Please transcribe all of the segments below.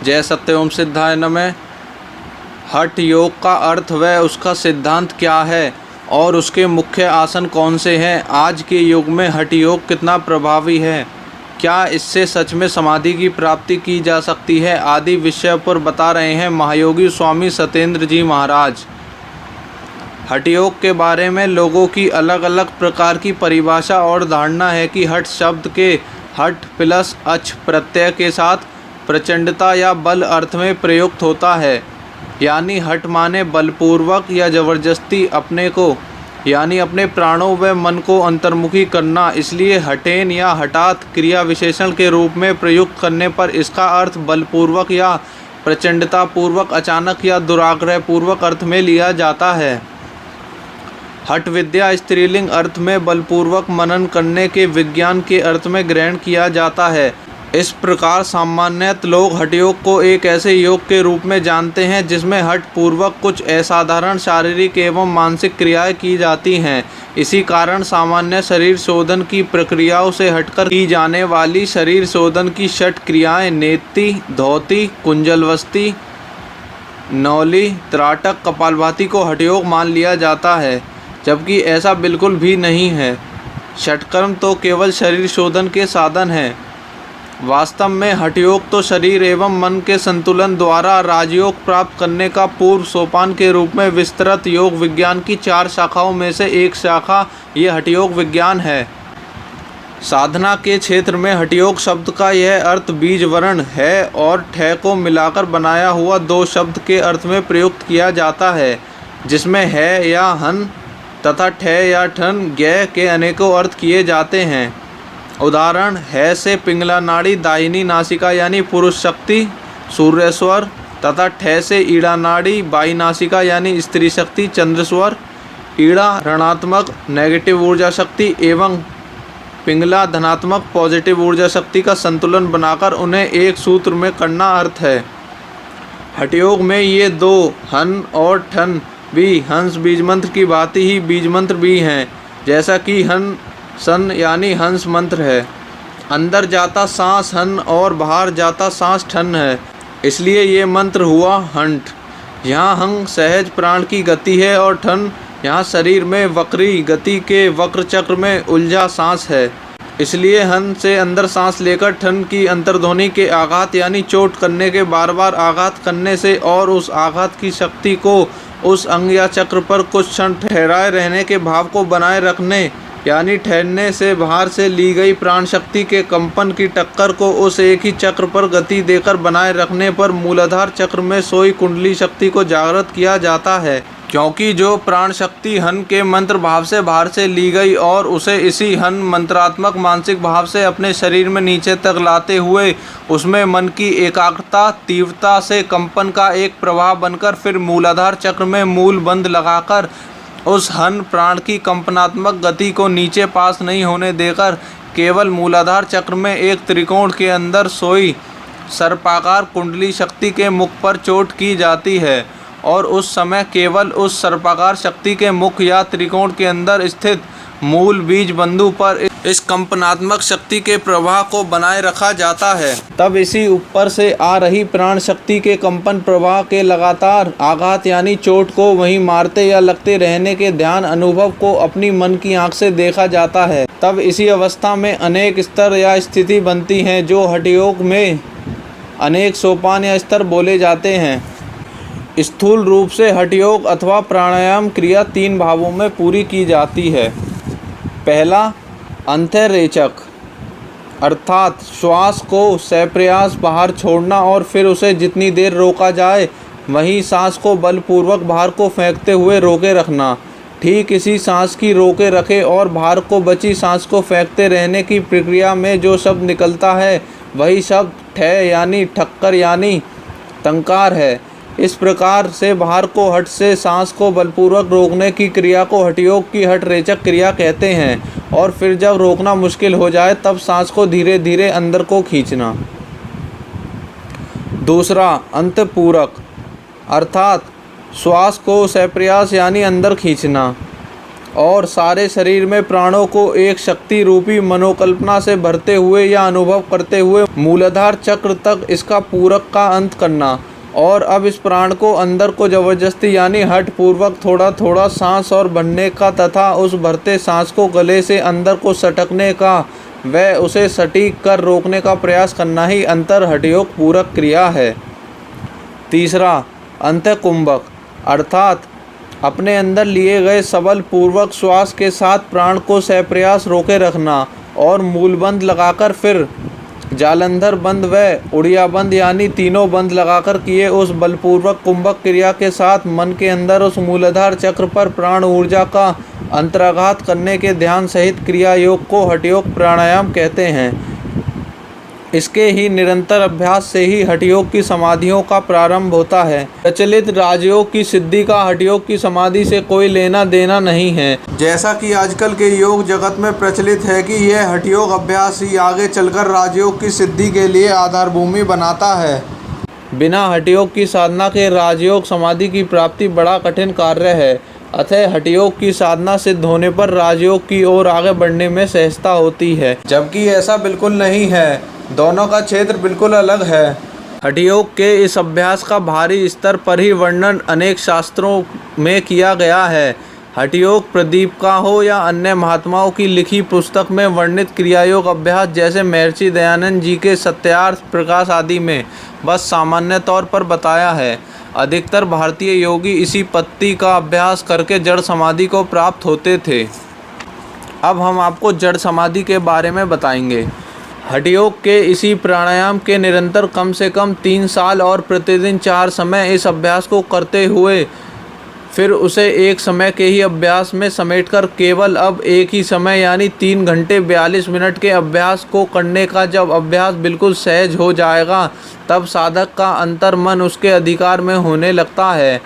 जय सत्यओम सिद्धाय नमः। हठ योग का अर्थ व उसका सिद्धांत क्या है और उसके मुख्य आसन कौन से हैं? आज के युग में हठ योग कितना प्रभावी है? क्या इससे सच में समाधि की प्राप्ति की जा सकती है? आदि विषय पर बता रहे हैं महायोगी स्वामी सत्येंद्र जी महाराज। हठ योग के बारे में लोगों की अलग अलग प्रकार की परिभाषा और धारणा है कि हठ शब्द के हठ प्लस अच प्रत्यय के साथ प्रचंडता या बल अर्थ में प्रयुक्त होता है। यानी हठ माने बलपूर्वक या जबरदस्ती अपने को यानी अपने प्राणों व मन को अंतर्मुखी करना। इसलिए हठेन या हठात क्रिया विशेषण के रूप में प्रयुक्त करने पर इसका अर्थ बलपूर्वक या प्रचंडता पूर्वक, अचानक या दुराग्रह पूर्वक अर्थ में लिया जाता है। हठ विद्या स्त्रीलिंग अर्थ में बलपूर्वक मनन करने के विज्ञान के अर्थ में ग्रहण किया जाता है। इस प्रकार सामान्यतः लोग हठ योग को एक ऐसे योग के रूप में जानते हैं जिसमें हठ पूर्वक कुछ असाधारण शारीरिक एवं मानसिक क्रियाएं की जाती हैं। इसी कारण सामान्य शरीर शोधन की प्रक्रियाओं से हटकर की जाने वाली शरीर शोधन की षट क्रियाएं नेति, धौति, कुंजलवस्ती, नौली, त्राटक, कपालभाति को हठ योग मान लिया जाता है, जबकि ऐसा बिल्कुल भी नहीं है। षटकर्म तो केवल शरीर शोधन के साधन हैं। वास्तव में हठ योग तो शरीर एवं मन के संतुलन द्वारा राजयोग प्राप्त करने का पूर्व सोपान के रूप में विस्तृत योग विज्ञान की 4 शाखाओं में से एक शाखा ये हठ योग विज्ञान है। साधना के क्षेत्र में हठ योग शब्द का यह अर्थ बीज वर्ण है और ठ को मिलाकर बनाया हुआ 2 शब्द के अर्थ में प्रयुक्त किया जाता है, जिसमें है या हन तथा ठ या ठन ज्ञ के अनेकों अर्थ किए जाते हैं। उदाहरण है से पिंगला नाड़ी दाहिनी नासिका यानी पुरुष शक्ति सूर्यस्वर तथा ठ से ईड़ा नाड़ी बाई नासिका यानी स्त्री शक्ति चंद्रस्वर। ईड़ा ऋणात्मक नेगेटिव ऊर्जा शक्ति एवं पिंगला धनात्मक पॉजिटिव ऊर्जा शक्ति का संतुलन बनाकर उन्हें एक सूत्र में करना अर्थ है। हठ योग में ये 2 हन और ठन भी हंस बीज मंत्र की भांति ही बीज मंत्र भी हैं, जैसा कि हन सन यानी हंस मंत्र है। अंदर जाता सांस हन और बाहर जाता सांस ठन है, इसलिए ये मंत्र हुआ हंठ। यहाँ हंग सहज प्राण की गति है और ठन यहाँ शरीर में वक्री गति के वक्र चक्र में उलझा सांस है, इसलिए हन से अंदर सांस लेकर ठन की अंतर्ध्वनि के आघात यानी चोट करने के बार बार आघात करने से और उस आघात की शक्ति को उस अंग या चक्र पर कुछ क्षण ठहराए रहने के भाव को बनाए रखने यानी ठहरने से बाहर से ली गई प्राण शक्ति के कंपन की टक्कर को उस एक ही चक्र पर गति देकर बनाए रखने पर मूलाधार चक्र में सोई कुंडली शक्ति को जागृत किया जाता है। क्योंकि जो प्राण शक्ति हन के मंत्र भाव से बाहर से ली गई और उसे इसी हन मंत्रात्मक मानसिक भाव से अपने शरीर में नीचे तक लाते हुए उसमें मन की एकाग्रता तीव्रता से कंपन का एक प्रवाह बनकर फिर मूलाधार चक्र में मूल बंध लगाकर उस हन प्राण की कंपनात्मक गति को नीचे पास नहीं होने देकर केवल मूलाधार चक्र में एक त्रिकोण के अंदर सोई सर्पाकार कुंडली शक्ति के मुख पर चोट की जाती है और उस समय केवल उस सर्पाकार शक्ति के मुख या त्रिकोण के अंदर स्थित मूल बीज बंधु पर इस कंपनात्मक शक्ति के प्रवाह को बनाए रखा जाता है। तब इसी ऊपर से आ रही प्राण शक्ति के कंपन प्रवाह के लगातार आघात यानी चोट को वहीं मारते या लगते रहने के ध्यान अनुभव को अपनी मन की आंख से देखा जाता है। तब इसी अवस्था में अनेक स्तर या स्थिति बनती हैं, जो हठ योग में अनेक सोपान या स्तर बोले जाते हैं। स्थूल रूप से हठ योग अथवा प्राणायाम क्रिया 3 भावों में पूरी की जाती है। पहला अंतःरेचक अर्थात श्वास को सप्रयास बाहर छोड़ना और फिर उसे जितनी देर रोका जाए वहीं सांस को बलपूर्वक बाहर को फेंकते हुए रोके रखना। ठीक इसी सांस की रोके रखे और बाहर को बची सांस को फेंकते रहने की प्रक्रिया में जो शब्द निकलता है वही शब्द ठ यानी ठक्कर यानी टंकार है। इस प्रकार से बाहर को हठ से सांस को बलपूर्वक रोकने की क्रिया को हठ योग की हठ रेचक क्रिया कहते हैं। और फिर जब रोकना मुश्किल हो जाए तब सांस को धीरे धीरे अंदर को खींचना। दूसरा अंतपूरक अर्थात श्वास को सप्रयास यानी अंदर खींचना। और सारे शरीर में प्राणों को एक शक्ति रूपी मनोकल्पना से भरते हुए या अनुभव करते हुए मूलाधार चक्र तक इसका पूरक का अंत करना। और अब इस प्राण को अंदर को जबरदस्ती यानी हठ पूर्वक थोड़ा थोड़ा सांस और भरने का तथा उस भरते सांस को गले से अंदर को सटकने का व उसे सटीक कर रोकने का प्रयास करना ही अंतर हठयोग पूरक क्रिया है। तीसरा, अंतःकुंभक अर्थात अपने अंदर लिए गए सबल पूर्वक श्वास के साथ प्राण को सप्रयास रोके रखना और मूलबंद लगाकर फिर जालंधर बंद व उड़िया बंद यानी तीनों बंद लगाकर किए उस बलपूर्वक कुंभक क्रिया के साथ मन के अंदर उस मूलाधार चक्र पर प्राण ऊर्जा का अंतराघात करने के ध्यान सहित क्रिया योग को हठयोग प्राणायाम कहते हैं। इसके ही निरंतर अभ्यास से ही हठयोग की समाधियों का प्रारंभ होता है। प्रचलित राजयोग की सिद्धि का हठयोग की समाधि से कोई लेना देना नहीं है। जैसा कि आजकल के योग जगत में प्रचलित है कि यह हठयोग अभ्यास ही आगे चलकर राजयोग की सिद्धि के लिए आधार भूमि बनाता है। बिना हठयोग की साधना के राजयोग समाधि की प्राप्ति बड़ा कठिन कार्य है। अतः हठयोग की साधना सिद्ध होने पर राजयोग की ओर आगे बढ़ने में सहजता होती है, जबकि ऐसा बिल्कुल नहीं है। दोनों का क्षेत्र बिल्कुल अलग है। हठयोग के इस अभ्यास का भारी स्तर पर ही वर्णन अनेक शास्त्रों में किया गया है। हठयोग प्रदीप का हो या अन्य महात्माओं की लिखी पुस्तक में वर्णित क्रियायोग अभ्यास जैसे महर्षि दयानंद जी के सत्यार्थ प्रकाश आदि में बस सामान्य तौर पर बताया है। अधिकतर भारतीय योगी इसी पद्धति का अभ्यास करके जड़ समाधि को प्राप्त होते थे। अब हम आपको जड़ समाधि के बारे में बताएंगे। हठयोग के इसी प्राणायाम के निरंतर कम से कम 3 साल और प्रतिदिन 4 समय इस अभ्यास को करते हुए फिर उसे एक समय के ही अभ्यास में समेटकर केवल अब एक ही समय यानी 3 घंटे 42 मिनट के अभ्यास को करने का जब अभ्यास बिल्कुल सहज हो जाएगा तब साधक का अंतर मन उसके अधिकार में होने लगता है।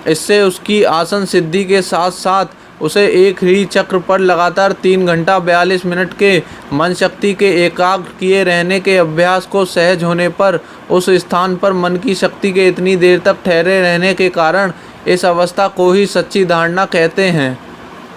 इससे उसकी आसन सिद्धि के साथ साथ उसे एक ही चक्र पर लगातार 3 घंटा 42 मिनट के मन शक्ति के एकाग्र किए रहने के अभ्यास को सहज होने पर उस स्थान पर मन की शक्ति के इतनी देर तक ठहरे रहने के कारण इस अवस्था को ही सच्ची धारणा कहते हैं।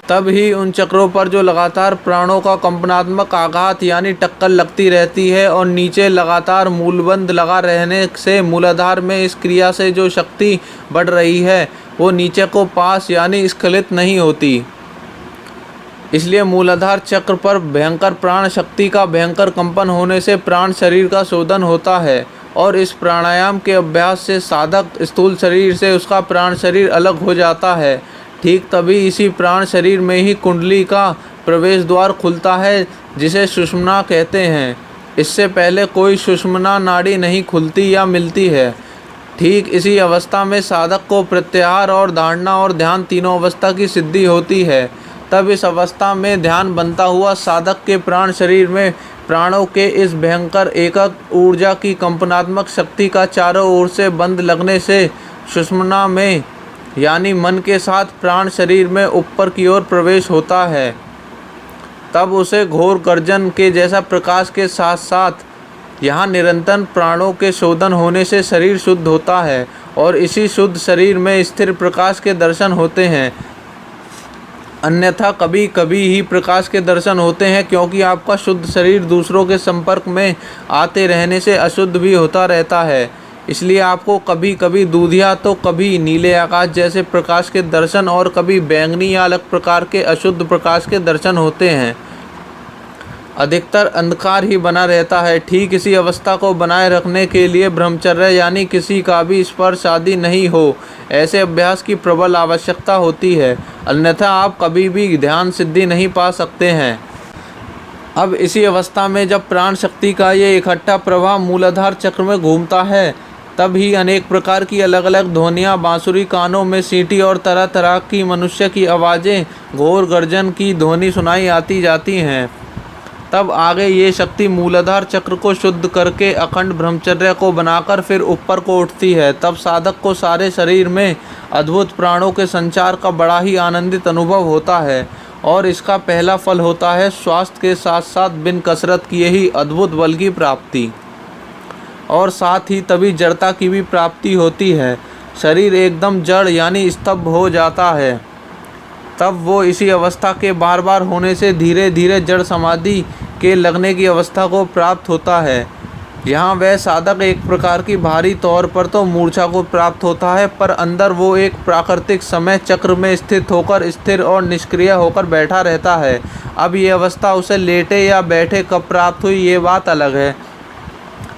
तब ही उन चक्रों पर जो लगातार प्राणों का कंपनात्मक आघात यानी टक्कर लगती रहती है और नीचे लगातार मूलबंद लगा रहने से मूलाधार में इस क्रिया से जो शक्ति बढ़ रही है वो नीचे को पास यानी स्खलित नहीं होती। इसलिए मूलाधार चक्र पर भयंकर प्राण शक्ति का भयंकर कंपन होने से प्राण शरीर का शोधन होता है और इस प्राणायाम के अभ्यास से साधक स्थूल शरीर से उसका प्राण शरीर अलग हो जाता है। ठीक तभी इसी प्राण शरीर में ही कुंडली का प्रवेश द्वार खुलता है जिसे सुषुम्ना कहते हैं। इससे पहले कोई सुषुम्ना नाड़ी नहीं खुलती या मिलती है। ठीक इसी अवस्था में साधक को प्रत्याहार और धारणा और ध्यान तीनों अवस्था की सिद्धि होती है। तब इस अवस्था में ध्यान बनता हुआ साधक के प्राण शरीर में प्राणों के इस भयंकर एकक ऊर्जा की कंपनात्मक शक्ति का चारों ओर से बंद लगने से सुषुम्ना में यानी मन के साथ प्राण शरीर में ऊपर की ओर प्रवेश होता है। तब उसे घोर गर्जन के जैसा प्रकाश के साथ साथ यहाँ निरंतर प्राणों के शोधन होने से शरीर शुद्ध होता है और इसी शुद्ध शरीर में स्थिर प्रकाश के दर्शन होते हैं। अन्यथा कभी कभी ही प्रकाश के दर्शन होते हैं, क्योंकि आपका शुद्ध शरीर दूसरों के संपर्क में आते रहने से अशुद्ध भी होता रहता है। इसलिए आपको कभी कभी दूधिया तो कभी नीले आकाश जैसे प्रकाश के दर्शन और कभी बैंगनी या अलग प्रकार के अशुद्ध प्रकाश के दर्शन होते हैं। अधिकतर अंधकार ही बना रहता है। ठीक इसी अवस्था को बनाए रखने के लिए ब्रह्मचर्य यानी किसी का भी स्पर्श आदि नहीं हो ऐसे अभ्यास की प्रबल आवश्यकता होती है, अन्यथा आप कभी भी ध्यान सिद्धि नहीं पा सकते हैं। अब इसी अवस्था में जब प्राण शक्ति का ये इकट्ठा प्रवाह मूलाधार चक्र में घूमता है तब ही अनेक प्रकार की अलग अलग ध्वनियाँ बांसुरी, कानों में सीटी और तरह तरह की मनुष्य की आवाज़ें, घोर गर्जन की ध्वनि सुनाई आती जाती हैं। तब आगे ये शक्ति मूलाधार चक्र को शुद्ध करके अखंड ब्रह्मचर्य को बनाकर फिर ऊपर को उठती है। तब साधक को सारे शरीर में अद्भुत प्राणों के संचार का बड़ा ही आनंदित अनुभव होता है और इसका पहला फल होता है स्वास्थ्य के साथ साथ बिन कसरत किए ही अद्भुत बल की प्राप्ति और साथ ही तभी जड़ता की भी प्राप्ति होती है। शरीर एकदम जड़ यानी स्तब्ध हो जाता है। तब वो इसी अवस्था के बार बार होने से धीरे धीरे जड़ समाधि के लगने की अवस्था को प्राप्त होता है। यहाँ वह साधक एक प्रकार की भारी तौर पर तो मूर्छा को प्राप्त होता है, पर अंदर वो एक प्राकृतिक समय चक्र में स्थित होकर स्थिर और निष्क्रिय होकर बैठा रहता है। अब ये अवस्था उसे लेटे या बैठे कब प्राप्त हुई ये बात अलग है।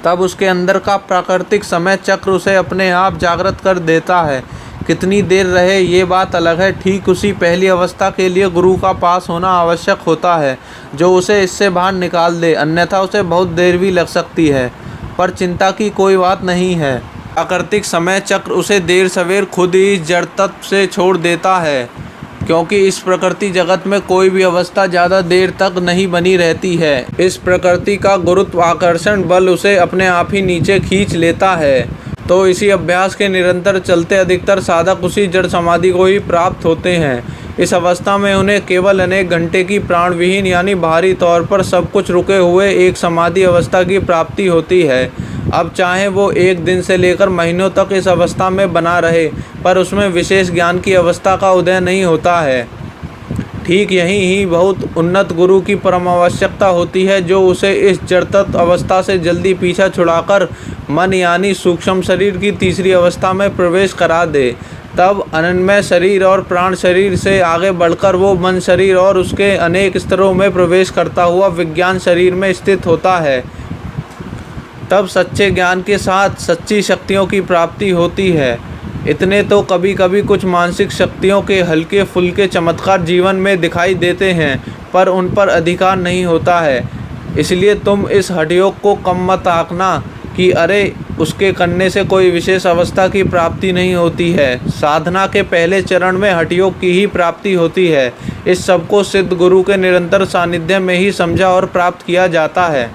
तब उसके अंदर का प्राकृतिक समय चक्र उसे अपने आप जागृत कर देता है। कितनी देर रहे ये बात अलग है। ठीक उसी पहली अवस्था के लिए गुरु का पास होना आवश्यक होता है, जो उसे इससे बाहर निकाल दे, अन्यथा उसे बहुत देर भी लग सकती है। पर चिंता की कोई बात नहीं है। प्राकृतिक समय चक्र उसे देर सवेर खुद ही जड़ तत्व से छोड़ देता है, क्योंकि इस प्रकृति जगत में कोई भी अवस्था ज़्यादा देर तक नहीं बनी रहती है। इस प्रकृति का गुरुत्वाकर्षण बल उसे अपने आप ही नीचे खींच लेता है। तो इसी अभ्यास के निरंतर चलते अधिकतर साधक उसी जड़ समाधि को ही प्राप्त होते हैं। इस अवस्था में उन्हें केवल अनेक घंटे की प्राणविहीन यानी बाहरी तौर पर सब कुछ रुके हुए एक समाधि अवस्था की प्राप्ति होती है। अब चाहे वो एक दिन से लेकर महीनों तक इस अवस्था में बना रहे, पर उसमें विशेष ज्ञान की अवस्था का उदय नहीं होता है। ठीक यही ही बहुत उन्नत गुरु की परम आवश्यकता होती है, जो उसे इस जड़तत्व अवस्था से जल्दी पीछा छुड़ाकर मन यानी सूक्ष्म शरीर की तीसरी अवस्था में प्रवेश करा दे। तब अनन्य शरीर और प्राण शरीर से आगे बढ़कर वो मन शरीर और उसके अनेक स्तरों में प्रवेश करता हुआ विज्ञान शरीर में स्थित होता है। तब सच्चे ज्ञान के साथ सच्ची शक्तियों की प्राप्ति होती है। इतने तो कभी कभी कुछ मानसिक शक्तियों के हल्के फुल्के चमत्कार जीवन में दिखाई देते हैं, पर उन पर अधिकार नहीं होता है। इसलिए तुम इस हठयोग को कम मत आंकना कि अरे उसके करने से कोई विशेष अवस्था की प्राप्ति नहीं होती है। साधना के पहले चरण में हठयोग की ही प्राप्ति होती है। इस सब को सिद्ध गुरु के निरंतर सानिध्य में ही समझा और प्राप्त किया जाता है।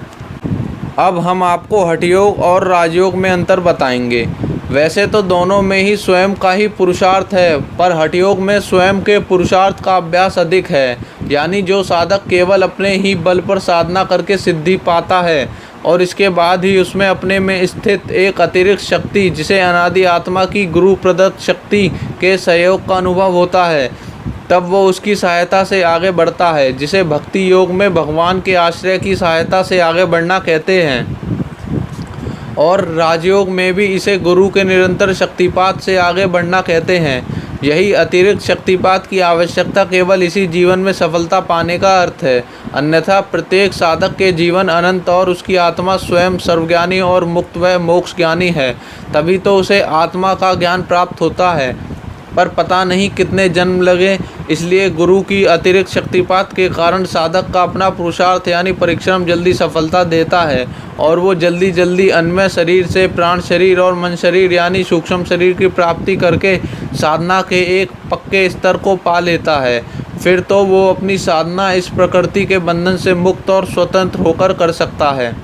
अब हम आपको हठयोग और राजयोग में अंतर बताएंगे। वैसे तो दोनों में ही स्वयं का ही पुरुषार्थ है, पर हठयोग में स्वयं के पुरुषार्थ का अभ्यास अधिक है। यानी जो साधक केवल अपने ही बल पर साधना करके सिद्धि पाता है और इसके बाद ही उसमें अपने में स्थित एक अतिरिक्त शक्ति, जिसे अनादि आत्मा की गुरु प्रदत्त शक्ति के सहयोग का अनुभव होता है, तब वो उसकी सहायता से आगे बढ़ता है, जिसे भक्ति योग में भगवान के आश्रय की सहायता से आगे बढ़ना कहते हैं। और राजयोग में भी इसे गुरु के निरंतर शक्तिपात से आगे बढ़ना कहते हैं। यही अतिरिक्त शक्तिपात की आवश्यकता केवल इसी जीवन में सफलता पाने का अर्थ है। अन्यथा प्रत्येक साधक के जीवन अनंत और उसकी आत्मा स्वयं सर्वज्ञानी और मुक्त व मोक्ष ज्ञानी है, तभी तो उसे आत्मा का ज्ञान प्राप्त होता है। पर पता नहीं कितने जन्म लगे। इसलिए गुरु की अतिरिक्त शक्तिपात के कारण साधक का अपना पुरुषार्थ यानी परिश्रम जल्दी सफलता देता है और वो जल्दी जल्दी अन्य शरीर से प्राण शरीर और मन शरीर यानी सूक्ष्म शरीर की प्राप्ति करके साधना के एक पक्के स्तर को पा लेता है। फिर तो वो अपनी साधना इस प्रकृति के बंधन से मुक्त और स्वतंत्र होकर कर सकता है।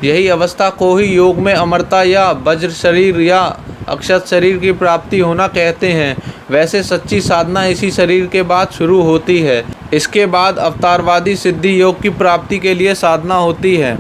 यही अवस्था को ही योग में अमरता या वज्र शरीर या अक्षत शरीर की प्राप्ति होना कहते हैं। वैसे सच्ची साधना इसी शरीर के बाद शुरू होती है। इसके बाद अवतारवादी सिद्धि योग की प्राप्ति के लिए साधना होती है।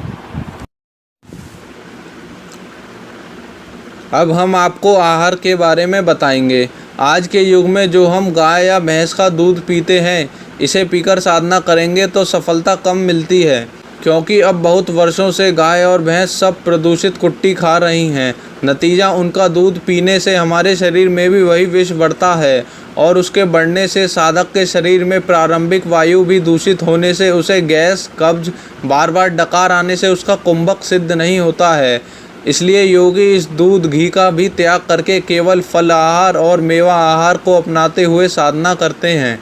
अब हम आपको आहार के बारे में बताएंगे। आज के युग में जो हम गाय या भैंस का दूध पीते हैं, इसे पीकर साधना करेंगे तो सफलता कम मिलती है, क्योंकि अब बहुत वर्षों से गाय और भैंस सब प्रदूषित कुट्टी खा रही हैं। नतीजा उनका दूध पीने से हमारे शरीर में भी वही विष बढ़ता है और उसके बढ़ने से साधक के शरीर में प्रारंभिक वायु भी दूषित होने से उसे गैस, कब्ज, बार बार डकार आने से उसका कुंभक सिद्ध नहीं होता है। इसलिए योगी इस दूध घी का भी त्याग करके केवल फल आहार और मेवा आहार को अपनाते हुए साधना करते हैं।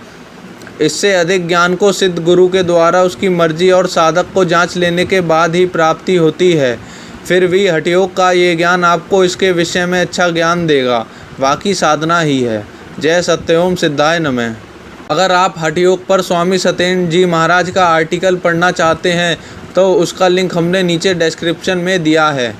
इससे अधिक ज्ञान को सिद्ध गुरु के द्वारा उसकी मर्जी और साधक को जांच लेने के बाद ही प्राप्ति होती है। फिर भी हठयोग का ये ज्ञान आपको इसके विषय में अच्छा ज्ञान देगा, बाकी साधना ही है। जय सत्यओम सिद्धाय नमः। अगर आप हठयोग पर स्वामी सत्येंद्र जी महाराज का आर्टिकल पढ़ना चाहते हैं तो उसका लिंक हमने नीचे डिस्क्रिप्शन में दिया है।